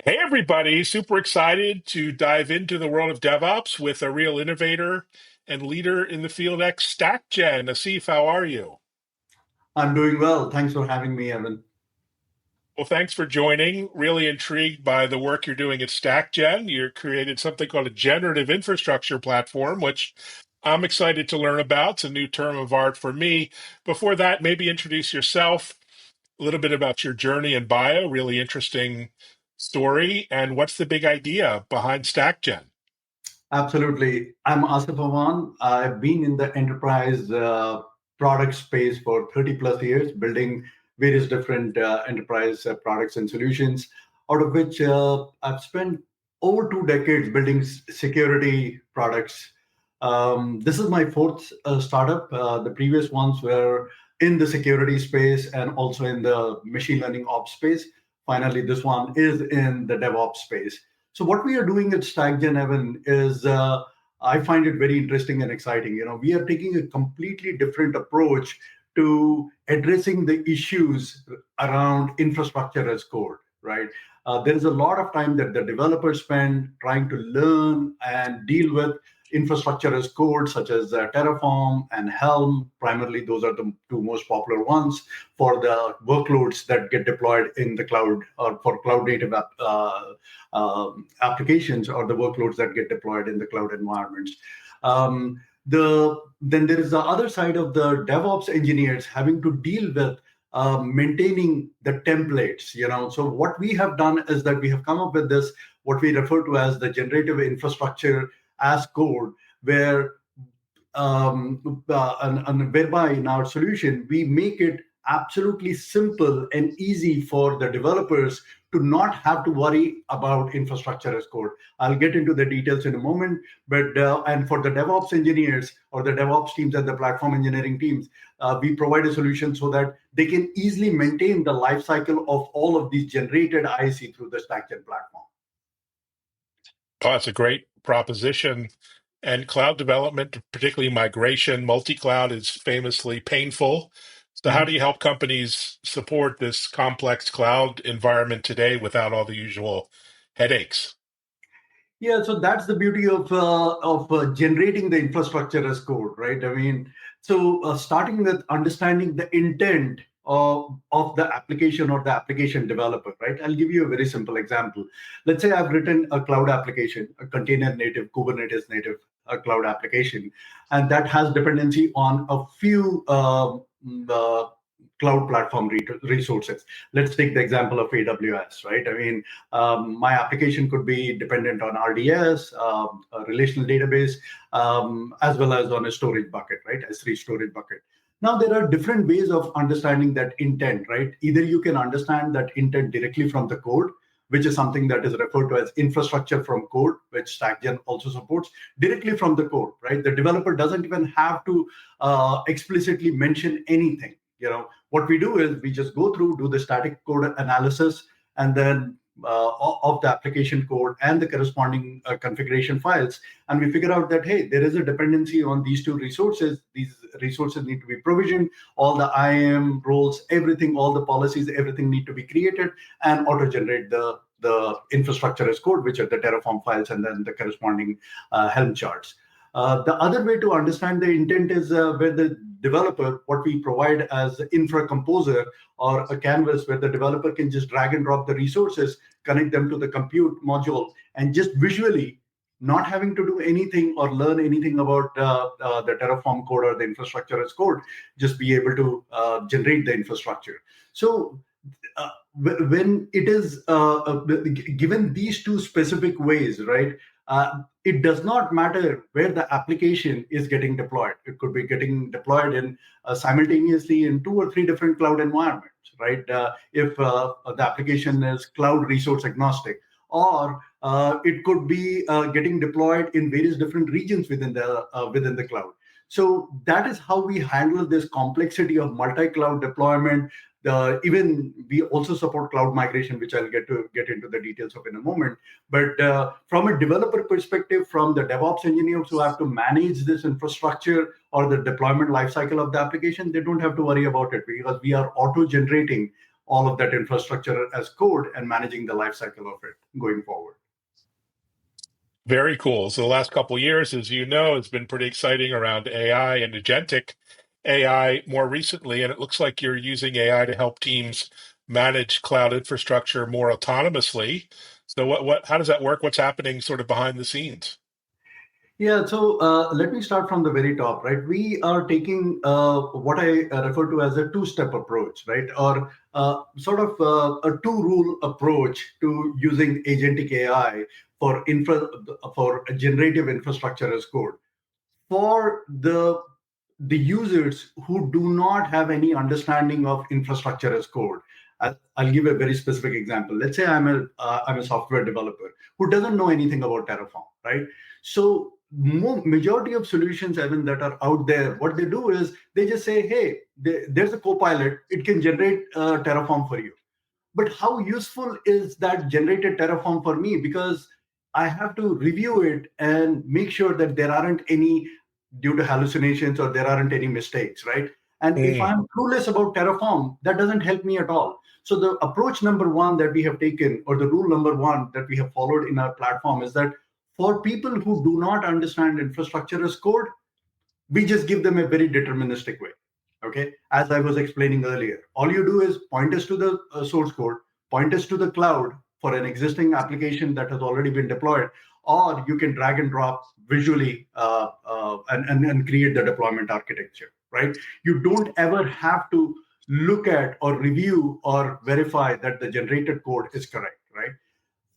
Hey, everybody. Super excited to dive into the world of DevOps with a real innovator and leader in the field, StackGen. Asif, how are you? I'm doing well. Thanks for having me, Evan. Well, thanks for joining. Really intrigued by the work you're doing at StackGen. You created something called a generative infrastructure platform, which I'm excited to learn about. It's a new term of art for me. Before that, maybe introduce yourself, a little bit about your journey and bio, really interesting story, and what's the big idea behind StackGen? Absolutely. I'm Asif Awan. I've been in the enterprise product space for 30 plus years, building various different enterprise products and solutions, out of which I've spent over 2 decades building security products. This is my fourth startup. The previous ones were in the security space and also in the machine learning ops space. Finally, this one is in the DevOps space. So what we are doing at StackGen, Evan, is I find it very interesting and exciting. We are taking a completely different approach to addressing the issues around infrastructure as code, right? There is a lot of time that the developers spend trying to learn and deal with infrastructure as code, such as Terraform and Helm. Primarily, those are the two most popular ones for the workloads that get deployed in the cloud or for cloud native applications or the workloads that get deployed in the cloud environments. Then there is the other side of the DevOps engineers having to deal with maintaining the templates. So what we have done is that we have come up with this what we refer to as the generative infrastructure as code, where and whereby in our solution we make it absolutely simple and easy for the developers to not have to worry about infrastructure as code. I'll get into the details in a moment, but and for the DevOps engineers or the DevOps teams and the platform engineering teams, we provide a solution so that they can easily maintain the life cycle of all of these generated IC through the StackGen platform. Oh, that's a great proposition. And cloud development, particularly migration, multi-cloud is famously painful. So how do you help companies support this complex cloud environment today without all the usual headaches? Yeah, so that's the beauty of generating the infrastructure as code, right? I mean, so starting with understanding the intent of the application or the application developer, right? I'll give you a very simple example. Let's say I've written a cloud application, a container native, Kubernetes native cloud application, and that has dependency on a few cloud platform resources. Let's take the example of AWS, right? I mean, my application could be dependent on RDS, a relational database, as well as on a storage bucket, right? S3 storage bucket. Now, there are different ways of understanding that intent, right? Either you can understand that intent directly from the code, which is something that is referred to as infrastructure from code, which StackGen also supports, directly from the code, right? The developer doesn't even have to explicitly mention anything. What we do is we just go through, do the static code analysis, and then of the application code and the corresponding configuration files, and we figure out that, hey, there is a dependency on these two resources. These resources need to be provisioned. All the IAM roles, everything, all the policies, everything need to be created and auto-generate the infrastructure as code, which are the Terraform files and then the corresponding Helm charts. The other way to understand the intent is where the developer, what we provide as infra composer or a canvas where the developer can just drag and drop the resources, connect them to the compute module, and just visually, not having to do anything or learn anything about the Terraform code or the infrastructure as code, just be able to generate the infrastructure. So when it is given these two specific ways, right? It does not matter where the application is getting deployed. It could be getting deployed in simultaneously in 2 or 3 different cloud environments, right? If the application is cloud resource agnostic, or it could be getting deployed in various different regions within the cloud. So that is how we handle this complexity of multi-cloud deployment. Even we also support cloud migration, which I'll get into the details of in a moment. But from a developer perspective, from the DevOps engineers who have to manage this infrastructure or the deployment lifecycle of the application, they don't have to worry about it because we are auto-generating all of that infrastructure as code and managing the lifecycle of it going forward. Very cool. So the last couple of years, as you know, has been pretty exciting around AI and agentic AI more recently, and it looks like you're using AI to help teams manage cloud infrastructure more autonomously. So how does that work? What's happening sort of behind the scenes? Yeah, so let me start from the very top, right? We are taking what I refer to as a two-step approach, right? Or sort of a two-rule approach to using agentic AI for generative infrastructure as code. For the users who do not have any understanding of infrastructure as code, I'll give a very specific example. Let's say I'm a software developer who doesn't know anything about Terraform, right? So majority of solutions, Evan, that are out there, what they do is they just say, hey, there's a copilot, it can generate Terraform for you. But how useful is that generated Terraform for me? Because I have to review it and make sure that there aren't any due to hallucinations or there aren't any mistakes, right? And if I'm clueless about Terraform, that doesn't help me at all. So the approach number one that we have taken, or the rule number one that we have followed in our platform, is that for people who do not understand infrastructure as code, we just give them a very deterministic way. Okay, as I was explaining earlier, all you do is point us to the source code, point us to the cloud for an existing application that has already been deployed, or you can drag and drop visually and create the deployment architecture, right? You don't ever have to look at or review or verify that the generated code is correct, right?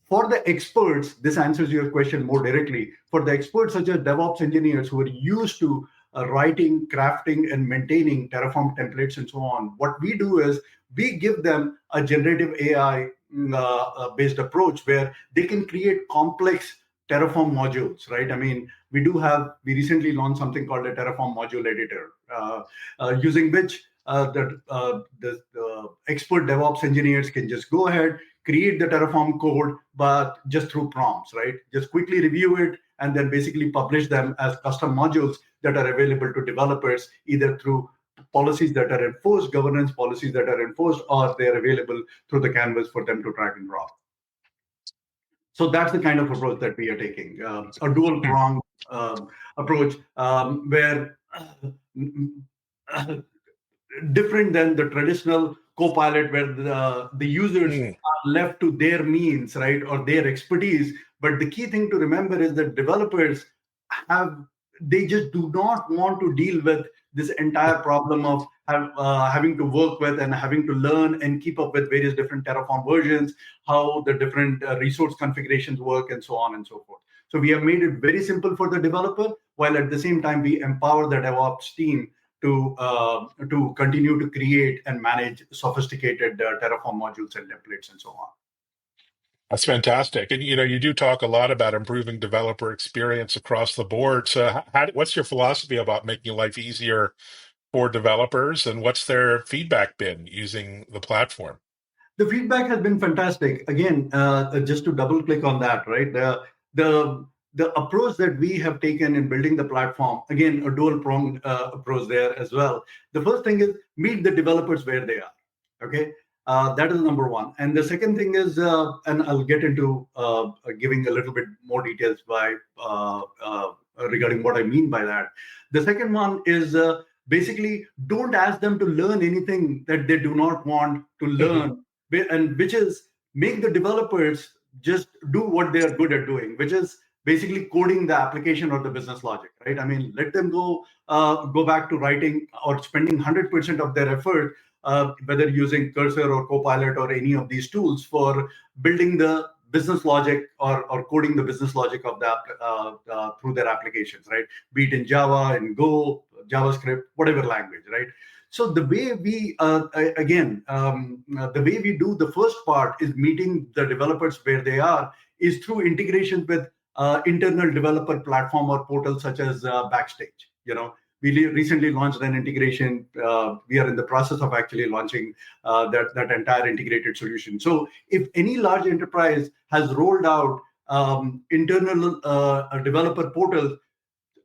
For the experts, this answers your question more directly. For the experts, such as DevOps engineers who are used to writing, crafting, and maintaining Terraform templates and so on, what we do is we give them a generative AI based approach where they can create complex Terraform modules, right? I mean, we recently launched something called a Terraform module editor, using which the expert DevOps engineers can just go ahead, create the Terraform code, but just through prompts, right? Just quickly review it and then basically publish them as custom modules that are available to developers, either through policies that are enforced, governance policies that are enforced, or they're available through the canvas for them to drag and drop. So that's the kind of approach that we are taking, a dual prong approach where different than the traditional Copilot, where the users are left to their means, right, or their expertise. But the key thing to remember is that developers they just do not want to deal with this entire problem of having to work with and having to learn and keep up with various different Terraform versions, how the different resource configurations work, and so on and so forth. So we have made it very simple for the developer, while at the same time we empower the DevOps team to continue to create and manage sophisticated Terraform modules and templates and so on. That's fantastic. And you do talk a lot about improving developer experience across the board. So what's your philosophy about making life easier for developers, and what's their feedback been using the platform? The feedback has been fantastic. Again, just to double click on that, right? The approach that we have taken in building the platform, again, a dual pronged approach there as well. The first thing is meet the developers where they are. Okay. That is number one. And the second thing is, and I'll get into giving a little bit more details regarding what I mean by that. The second one is basically don't ask them to learn anything that they do not want to learn, and which is make the developers just do what they are good at doing, which is basically coding the application or the business logic, right? I mean, let them go back to writing or spending 100% of their effort, whether using Cursor or Copilot or any of these tools, for building the business logic or coding the business logic of that through their applications, right? Be it in Java, in Go, JavaScript, whatever language, right? So the way we, the way we do the first part is meeting the developers where they are is through integration with internal developer platform or portals such as Backstage. We recently launched an integration. We are in the process of actually launching that entire integrated solution. So if any large enterprise has rolled out internal developer portals,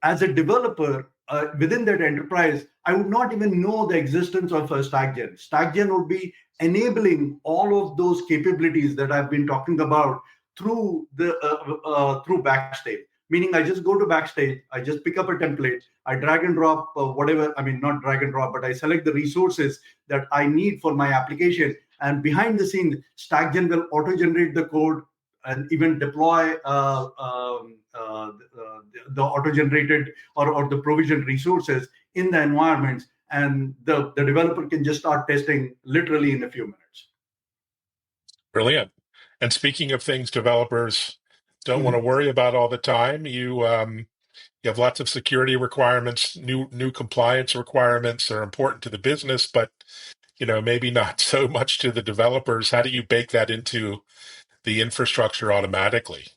as a developer, within that enterprise, I would not even know the existence of a StackGen. StackGen would be enabling all of those capabilities that I've been talking about through through Backstage. Meaning, I just go to Backstage, I just pick up a template, I drag and drop whatever. I mean, not drag and drop, but I select the resources that I need for my application, and behind the scenes, StackGen will auto-generate the code and even deploy the auto-generated or the provisioned resources in the environments, and the developer can just start testing literally in a few minutes. Brilliant. And speaking of things developers don't want to worry about all the time, you have lots of security requirements, new compliance requirements are important to the business, but maybe not so much to the developers. How do you bake that into the infrastructure automatically?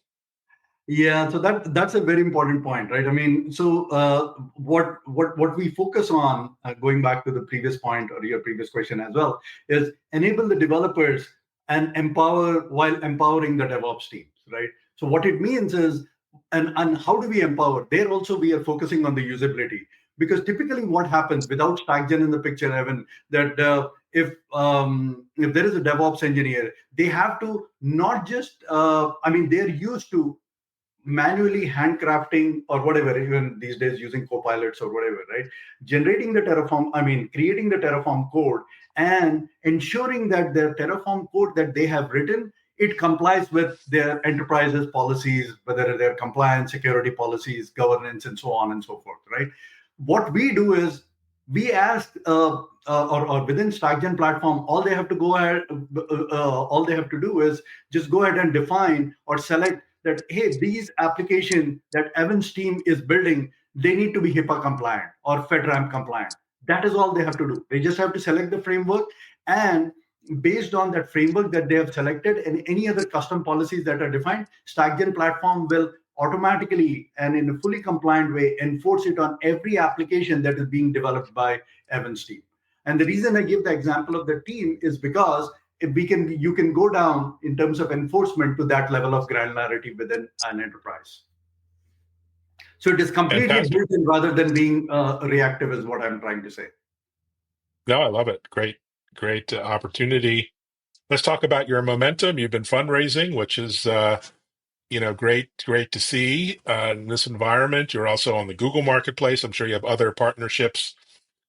Yeah, so that's a very important point, right? I mean, so what we focus on, going back to the previous point or your previous question as well, is enable the developers and empower while empowering the DevOps teams, right? So what it means is, and how do we empower? There also we are focusing on the usability, because typically what happens without StackGen in the picture, Evan, that if there is a DevOps engineer, they have to not just, I mean, they're used to manually handcrafting or whatever, even these days using copilots or whatever, right? Generating the Terraform, I mean, creating the Terraform code and ensuring that their Terraform code that they have written, it complies with their enterprise's policies, whether they're compliance, security policies, governance, and so on and so forth, right? What we do is we ask, or within StackGen platform, all they have to go ahead, all they have to do is just go ahead and define or select that, hey, these application that Evan's team is building, they need to be HIPAA compliant or FedRAMP compliant. That is all they have to do. They just have to select the framework, and based on that framework that they have selected and any other custom policies that are defined, StackGen platform will automatically and in a fully compliant way enforce it on every application that is being developed by Evan's team. And the reason I give the example of the team is because if you can go down in terms of enforcement to that level of granularity within an enterprise. So it is completely Fantastic. built in rather than being reactive, is what I'm trying to say. No, I love it. Great opportunity. Let's talk about your momentum. You've been fundraising, which is great to see in this environment. You're also on the Google Marketplace. I'm sure you have other partnerships.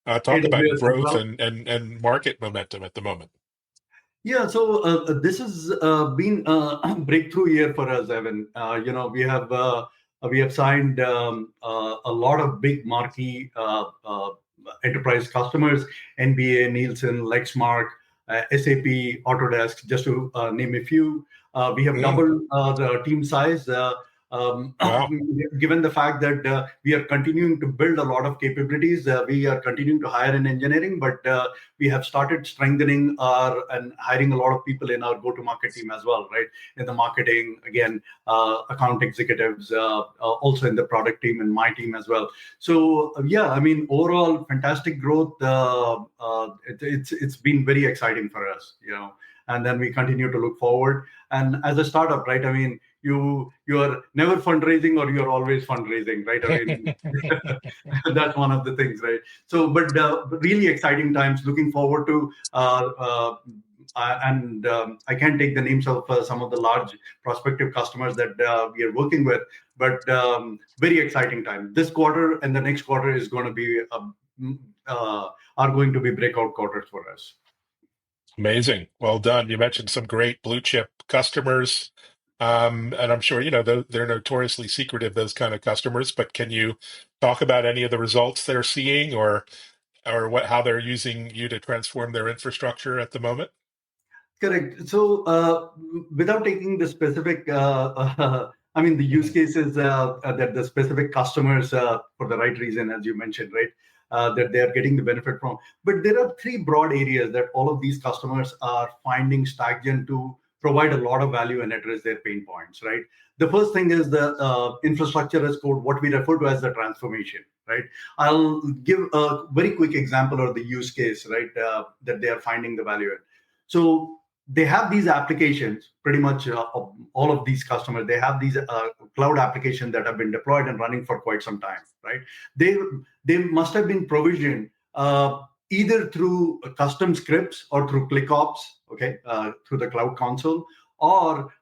Talk about your AWS as growth well. and market momentum at the moment. Yeah, so this has been a breakthrough year for us, Evan. We have signed a lot of big marquee enterprise customers: NBA, Nielsen, Lexmark, SAP, Autodesk, just to name a few. We have doubled the team size. Wow. Given the fact that we are continuing to build a lot of capabilities, we are continuing to hire in engineering, but we have started strengthening and hiring a lot of people in our go-to-market team as well, right? In the marketing, again, account executives, also in the product team and my team as well. So yeah, I mean, overall, fantastic growth. It's been very exciting for us, and then we continue to look forward. And as a startup, right? I mean, you are never fundraising or you're always fundraising, right? I mean, that's one of the things, right? So, but really exciting times. Looking forward to, I can't take the names of some of the large prospective customers that we are working with, but very exciting time. This quarter and the next quarter is going to be are going to be breakout quarters for us. Amazing. Well done. You mentioned some great blue chip customers. And I'm sure, they're notoriously secretive, those kind of customers, but can you talk about any of the results they're seeing or how they're using you to transform their infrastructure at the moment? Correct. So without taking the specific, I mean, the use cases that the specific customers, for the right reason, as you mentioned, right, that they are getting the benefit from. But there are three broad areas that all of these customers are finding StackGen to provide a lot of value and address their pain points, right? The first thing is the infrastructure as code, what we refer to as the transformation, right? I'll give a very quick example of the use case, right, that they are finding the value in. So they have these applications, pretty much all of these customers, they have these cloud applications that have been deployed and running for quite some time, right? They must have been provisioned either through custom scripts or through ClickOps, okay, through the Cloud Console, or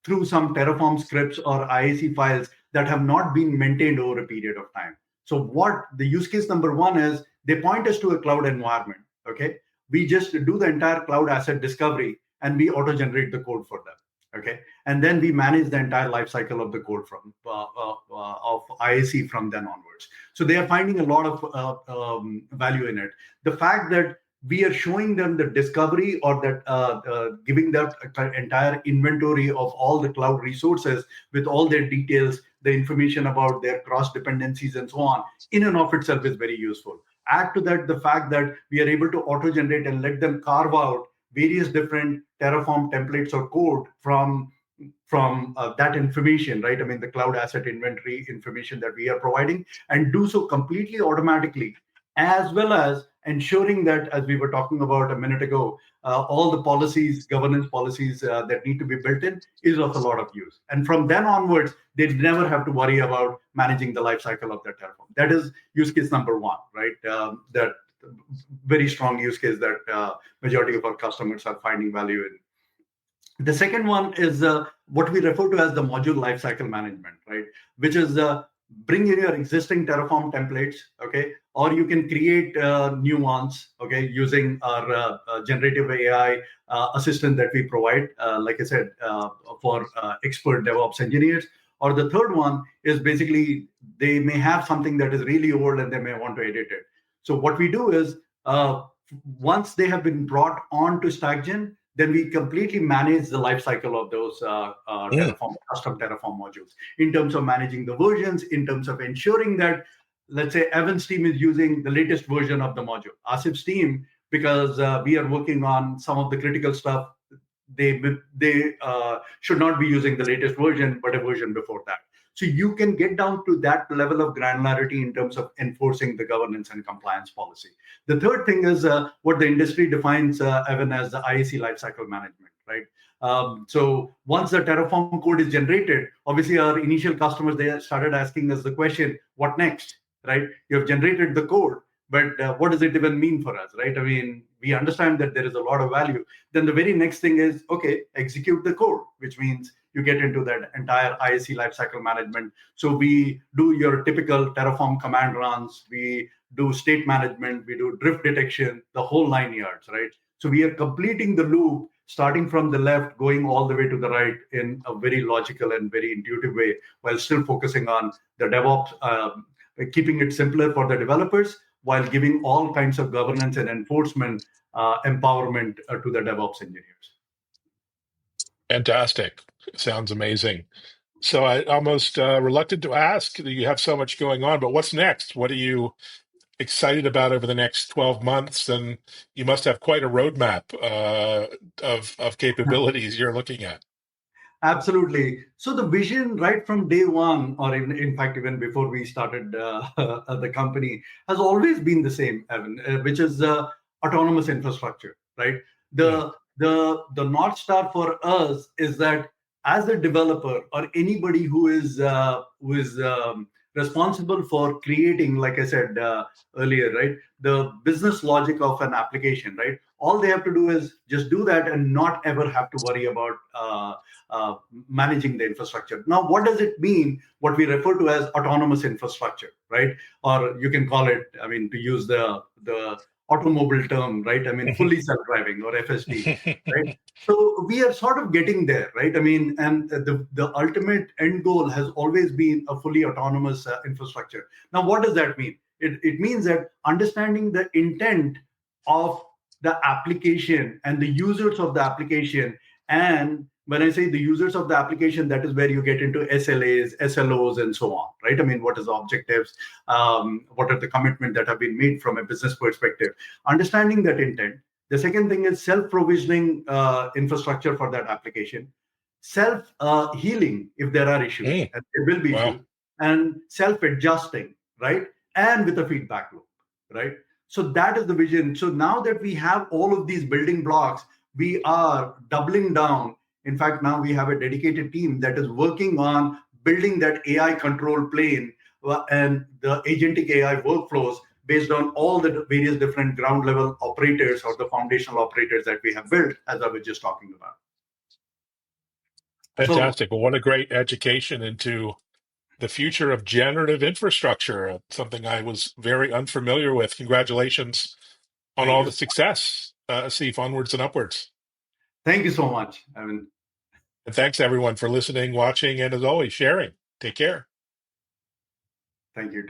through some Terraform scripts or IAC files that have not been maintained over a period of time. So what the use case number one is, they point us to a cloud environment, okay? We just do the entire cloud asset discovery and we auto-generate the code for them, okay? And then we manage the entire life cycle of the code from of IAC from then onwards. So they are finding a lot of value in it. The fact that we are showing them the discovery, or that giving that entire inventory of all the cloud resources with all their details, the information about their cross dependencies and so on, in and of itself is very useful. Add to that the fact that we are able to auto generate and let them carve out various different Terraform templates or code from that information, right? I mean, the cloud asset inventory information that we are providing, and do so completely automatically, as well as ensuring that, as we were talking about a minute ago, all the policies, governance policies that need to be built in is of a lot of use. And from then onwards, they never have to worry about managing the life cycle of their Terraform. That is use case number one, right? That very strong use case that majority of our customers are finding value in. The second one is what we refer to as the module lifecycle management, right? Which is bring in your existing Terraform templates, okay? Or you can create new ones, okay, using our generative AI assistant that we provide, like I said, for expert DevOps engineers. Or the third one is basically they may have something that is really old and they may want to edit it. So what we do is once they have been brought on to StackGen, then we completely manage the life cycle of those Terraform, custom Terraform modules, in terms of managing the versions, in terms of ensuring that, let's say, Evan's team is using the latest version of the module. Asif's team, because we are working on some of the critical stuff, they should not be using the latest version, but a version before that. So you can get down to that level of granularity in terms of enforcing the governance and compliance policy. The third thing is what the industry defines, Evan, as the IAC lifecycle management, right? So once the Terraform code is generated, obviously our initial customers, they started asking us the question, what next, right? You have generated the code, but what does it even mean for us, right? I mean, we understand that there is a lot of value. Then the very next thing is, okay, execute the code, which means you get into that entire IAC lifecycle management. So we do your typical Terraform command runs, we do state management, we do drift detection, the whole 9 yards, right? So we are completing the loop, starting from the left, going all the way to the right in a very logical and very intuitive way, while still focusing on the DevOps, keeping it simpler for the developers, while giving all kinds of governance and enforcement empowerment to the DevOps engineers. Fantastic. Sounds amazing. So I almost reluctant to ask, you have so much going on, but what's next? What are you excited about over the next 12 months? And you must have quite a roadmap of capabilities you're looking at. Absolutely. So the vision right from day one, or in fact, even before we started the company, has always been the same, Evan, which is autonomous infrastructure, right? The North Star for us is that as a developer or anybody who is responsible for creating, like I said earlier, right, the business logic of an application, right? All they have to do is just do that and not ever have to worry about managing the infrastructure. Now, what does it mean? What we refer to as autonomous infrastructure, right? Or you can call it, I mean, to use the automobile term, right? I mean, fully self-driving, or FSD, right? So we are sort of getting there, right? I mean, and the ultimate end goal has always been a fully autonomous infrastructure. Now, what does that mean? It means that understanding the intent of the application and the users of the application. And when I say the users of the application, that is where you get into SLAs, SLOs, and so on, right? I mean, what is the objectives? What are the commitments that have been made from a business perspective? Understanding that intent. The second thing is self-provisioning infrastructure for that application, self-healing if there are issues, and there will be issues, and self-adjusting, right? And with a feedback loop, right? So that is the vision. So now that we have all of these building blocks, we are doubling down. In fact, now we have a dedicated team that is working on building that AI control plane and the agentic AI workflows based on all the various different ground level operators or the foundational operators that we have built, as I was just talking about. So Fantastic. Well, what a great education into the future of generative infrastructure, something I was very unfamiliar with. Congratulations on thank all you. the success, Asif, onwards and upwards. Thank you so much. I mean, And thanks everyone for listening, watching, and as always, sharing. Take care. thank you.